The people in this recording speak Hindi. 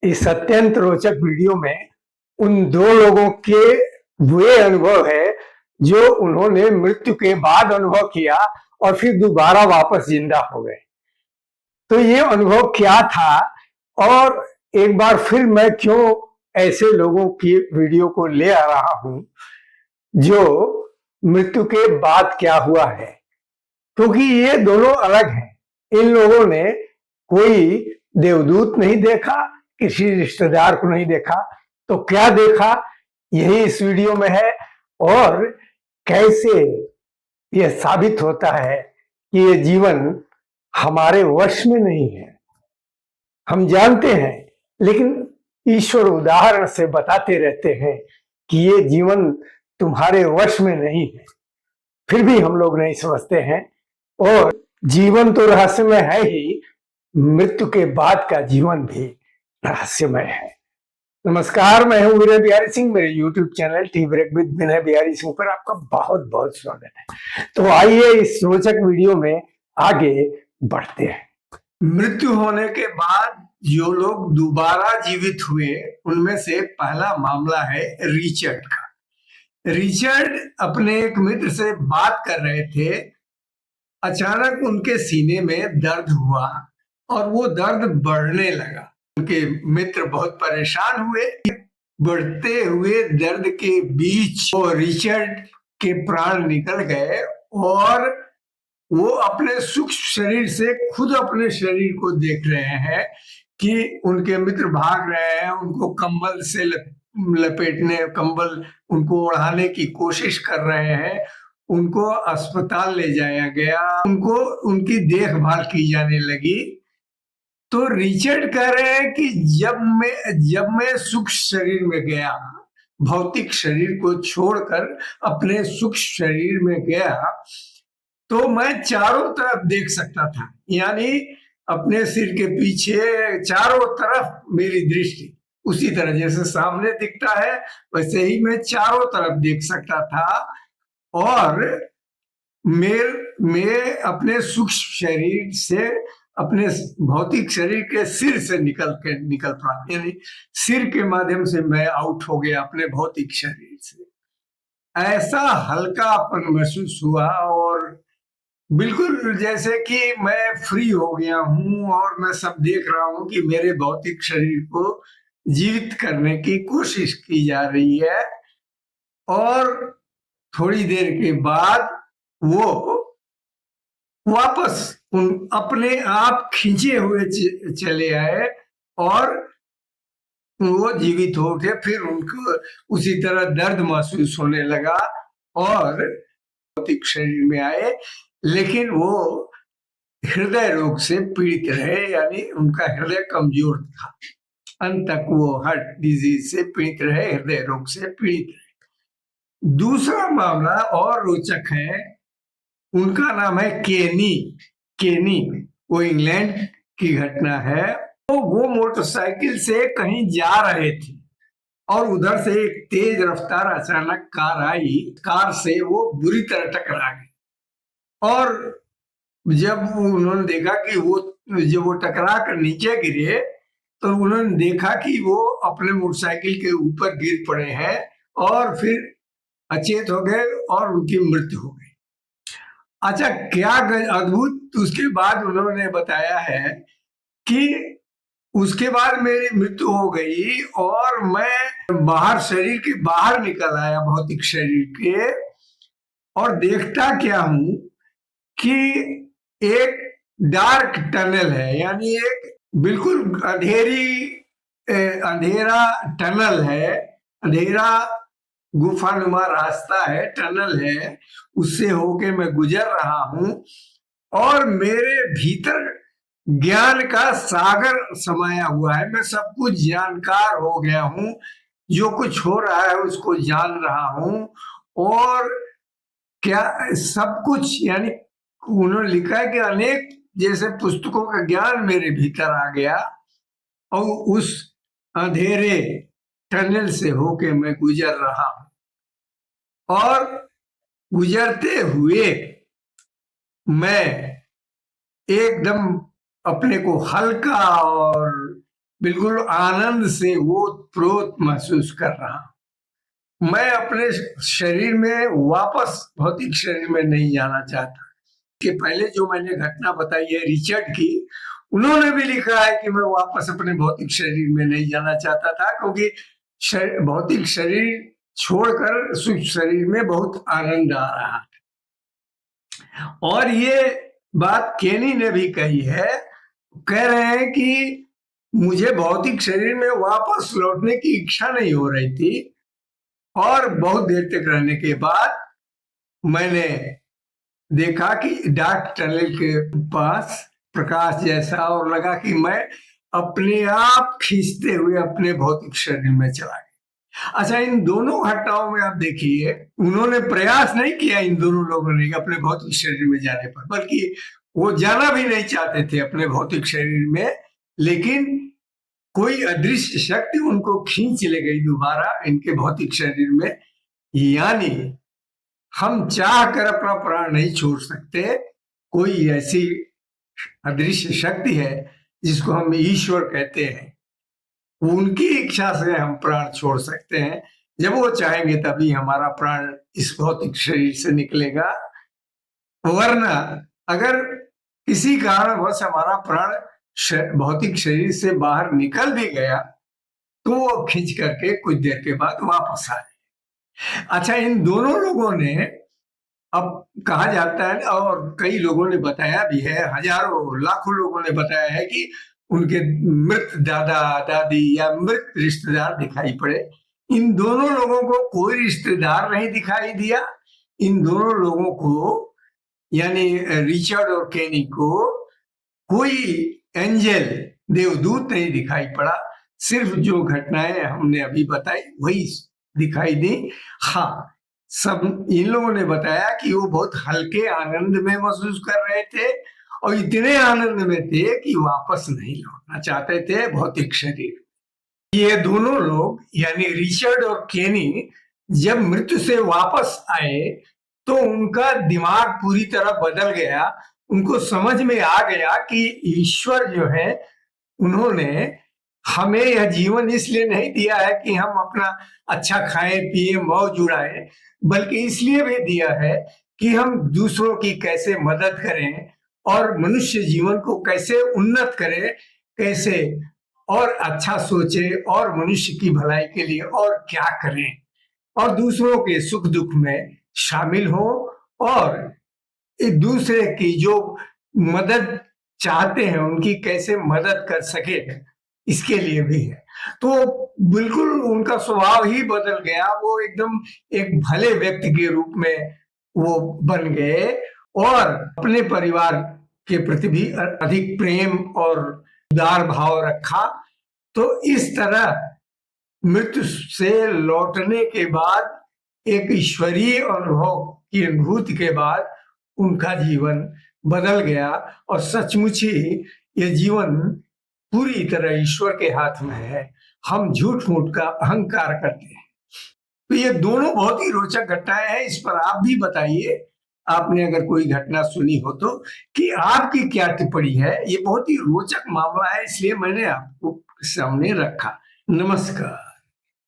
इस अत्यंत रोचक वीडियो में उन दो लोगों के वे अनुभव है जो उन्होंने मृत्यु के बाद अनुभव किया और फिर दोबारा वापस जिंदा हो गए। तो ये अनुभव क्या था और एक बार फिर मैं क्यों ऐसे लोगों की वीडियो को ले आ रहा हूं जो मृत्यु के बाद क्या हुआ है, क्योंकि ये दोनों अलग हैं। इन लोगों ने कोई देवदूत नहीं देखा, किसी रिश्तेदार को नहीं देखा, तो क्या देखा यही इस वीडियो में है। और कैसे यह साबित होता है कि ये जीवन हमारे वश में नहीं है, हम जानते हैं, लेकिन ईश्वर उदाहरण से बताते रहते हैं कि ये जीवन तुम्हारे वश में नहीं है, फिर भी हम लोग नहीं समझते हैं। और जीवन तो रहस्यमय है ही, मृत्यु के बाद का जीवन भी रहस्यमय है। नमस्कार, मैं हूं विनय बिहारी सिंह। मेरे YouTube channel tea break with Vinay Bihari Singh पर आपका बहुत बहुत स्वागत है। तो आइए इस रोचक वीडियो में आगे बढ़ते हैं। मृत्यु होने के बाद जो लोग दोबारा जीवित हुए उनमें से पहला मामला है रिचर्ड का। रिचर्ड अपने एक मित्र से बात कर रहे थे। अचानक उनके सीने में दर्द हुआ और वो दर्द बढ़ने लगा। उनके मित्र बहुत परेशान हुए। बढ़ते हुए दर्द के बीच वो रिचर्ड के प्राण निकल गए और वो अपने सूक्ष्म शरीर से खुद अपने शरीर को देख रहे हैं कि उनके मित्र भाग रहे हैं, उनको कंबल से लपेटने, कंबल उनको ओढ़ाने की कोशिश कर रहे हैं। उनको अस्पताल ले जाया गया, उनको उनकी देखभाल की जाने लगी। तो रिचर्ड कह रहे हैं कि जब मैं सूक्ष्म शरीर में गया, भौतिक शरीर को छोड़कर अपने सूक्ष्म शरीर में गया, तो मैं चारों तरफ देख सकता था। यानी अपने सिर के पीछे चारों तरफ मेरी दृष्टि उसी तरह जैसे सामने दिखता है वैसे ही मैं चारों तरफ देख सकता था। और मैं अपने सूक्ष्म शरीर से अपने भौतिक शरीर के सिर से निकल पड़ा, यानी सिर के माध्यम से मैं आउट हो गया अपने भौतिक शरीर से। ऐसा हल्कापन महसूस हुआ और बिल्कुल जैसे कि मैं फ्री हो गया हूं और मैं सब देख रहा हूं कि मेरे भौतिक शरीर को जीवित करने की कोशिश की जा रही है। और थोड़ी देर के बाद वो वापस अपने आप खींचे हुए चले आए और वो जीवित हो उठे। फिर उनको उसी तरह दर्द महसूस होने लगा और भौतिक शरीर में आए, लेकिन वो हृदय रोग से पीड़ित रहे, यानी उनका हृदय कमजोर था। अंत तक वो हार्ट डिजीज से पीड़ित रहे, हृदय रोग से पीड़ित रहे। दूसरा मामला और रोचक है। उनका नाम है केनी। वो इंग्लैंड की घटना है। तो वो मोटरसाइकिल से कहीं जा रहे थे और उधर से एक तेज रफ्तार अचानक कार आई। कार से वो बुरी तरह टकरा गए और जब उन्होंने देखा कि जब वो टकरा कर नीचे गिरे तो उन्होंने देखा कि वो अपने मोटरसाइकिल के ऊपर गिर पड़े हैं और फिर अचेत हो गए और उनकी मृत्यु हो गई। अच्छा, क्या अद्भुत! उसके बाद उन्होंने बताया है कि उसके बाद मेरी मृत्यु हो गई और मैं बाहर, शरीर के बाहर निकल आया, भौतिक शरीर के, और देखता क्या हूं कि एक डार्क टनल है, यानी एक बिल्कुल अंधेरा टनल है, अंधेरा गुफानुमा रास्ता है, टनल है, उससे होके मैं गुजर रहा हूं और मेरे भीतर ज्ञान का सागर समाया हुआ है। मैं सब कुछ जानकार हो गया हूं, जो कुछ हो रहा है उसको जान रहा हूं और क्या सब कुछ, यानी उन्होंने लिखा है कि अनेक जैसे पुस्तकों का ज्ञान मेरे भीतर आ गया और उस अंधेरे टनल से होके मैं गुजर रहा हूं। और गुजरते हुए मैं एकदम अपने को हल्का और बिल्कुल आनंद से ओत-प्रोत महसूस कर रहा हूँ। मैं अपने शरीर में वापस भौतिक शरीर में नहीं जाना चाहता। कि पहले जो मैंने घटना बताई है रिचर्ड की, उन्होंने भी लिखा है कि मैं वापस अपने भौतिक शरीर में नहीं जाना चाहता था, क्योंकि भौतिक शरीर छोड़कर सूक्ष्म शरीर में बहुत आनंद आ रहा है। और ये बात केनी ने भी कही है, कह रहे हैं कि मुझे भौतिक शरीर में वापस लौटने की इच्छा नहीं हो रही थी, और बहुत देर तक रहने के बाद मैंने देखा कि डार्क टनल के पास प्रकाश जैसा, और लगा कि मैं अपने आप खींचते हुए अपने भौतिक शरीर में चला गया। अच्छा, इन दोनों घटनाओं में आप देखिए, उन्होंने प्रयास नहीं किया इन दोनों लोगों ने अपने भौतिक शरीर में जाने पर, बल्कि वो जाना भी नहीं चाहते थे अपने भौतिक शरीर में, लेकिन कोई अदृश्य शक्ति उनको खींच ले गई दोबारा इनके भौतिक शरीर में। यानी हम चाह कर अपना प्राण नहीं छोड़ सकते, कोई ऐसी अदृश्य शक्ति है जिसको हम ईश्वर कहते हैं, उनकी इच्छा से हम प्राण छोड़ सकते हैं। जब वो चाहेंगे तभी हमारा प्राण इस भौतिक शरीर से निकलेगा, वरना अगर किसी कारणवश हमारा प्राण भौतिक शरीर से बाहर निकल भी गया तो वो खींच करके कुछ देर के बाद वापस आ जाए। अच्छा, इन दोनों लोगों ने, अब कहा जाता है और कई लोगों ने बताया भी है, हजारों लाखों लोगों ने बताया है कि उनके मृत दादा दादी या मृत रिश्तेदार दिखाई पड़े। इन दोनों लोगों को कोई रिश्तेदार नहीं दिखाई दिया। इन दोनों लोगों को, यानी रिचर्ड और केनी को, कोई एंजल देवदूत नहीं दिखाई पड़ा। सिर्फ जो घटनाएं हमने अभी बताई वही दिखाई दी। हाँ, सब इन लोगों ने बताया कि वो बहुत हल्के आनंद में महसूस कर रहे थे, और इतने आनंद में थे कि वापस नहीं लौटना चाहते थे भौतिक शरीर। ये दोनों लोग, यानी रिचर्ड और केनी, जब मृत्यु से वापस आए तो उनका दिमाग पूरी तरह बदल गया। उनको समझ में आ गया कि ईश्वर जो है, उन्होंने हमें यह जीवन इसलिए नहीं दिया है कि हम अपना अच्छा खाएं पिए मौज उड़ाएं, बल्कि इसलिए भी दिया है कि हम दूसरों की कैसे मदद करें और मनुष्य जीवन को कैसे उन्नत करें, कैसे और अच्छा सोचे और मनुष्य की भलाई के लिए और क्या करें, और दूसरों के सुख दुख में शामिल हो, और एक दूसरे की जो मदद चाहते हैं उनकी कैसे मदद कर सके, इसके लिए भी है। तो बिल्कुल उनका स्वभाव ही बदल गया। वो एकदम एक भले व्यक्ति के रूप में वो बन गए, और अपने परिवार के प्रति भी अधिक प्रेम और उदार भाव रखा। तो इस तरह मृत्यु से लौटने के बाद, एक ईश्वरीय अनुभव की अनुभूति के बाद, उनका जीवन बदल गया, और सचमुच ही यह जीवन पूरी तरह ईश्वर के हाथ में है। हम झूठ मूठ का अहंकार करते हैं। तो ये दोनों बहुत ही रोचक घटनाएं हैं। इस पर आप भी बताइए, आपने अगर कोई घटना सुनी हो तो, कि आपकी क्या टिप्पणी है। ये बहुत ही रोचक मामला है, इसलिए मैंने आपको सामने रखा। नमस्कार।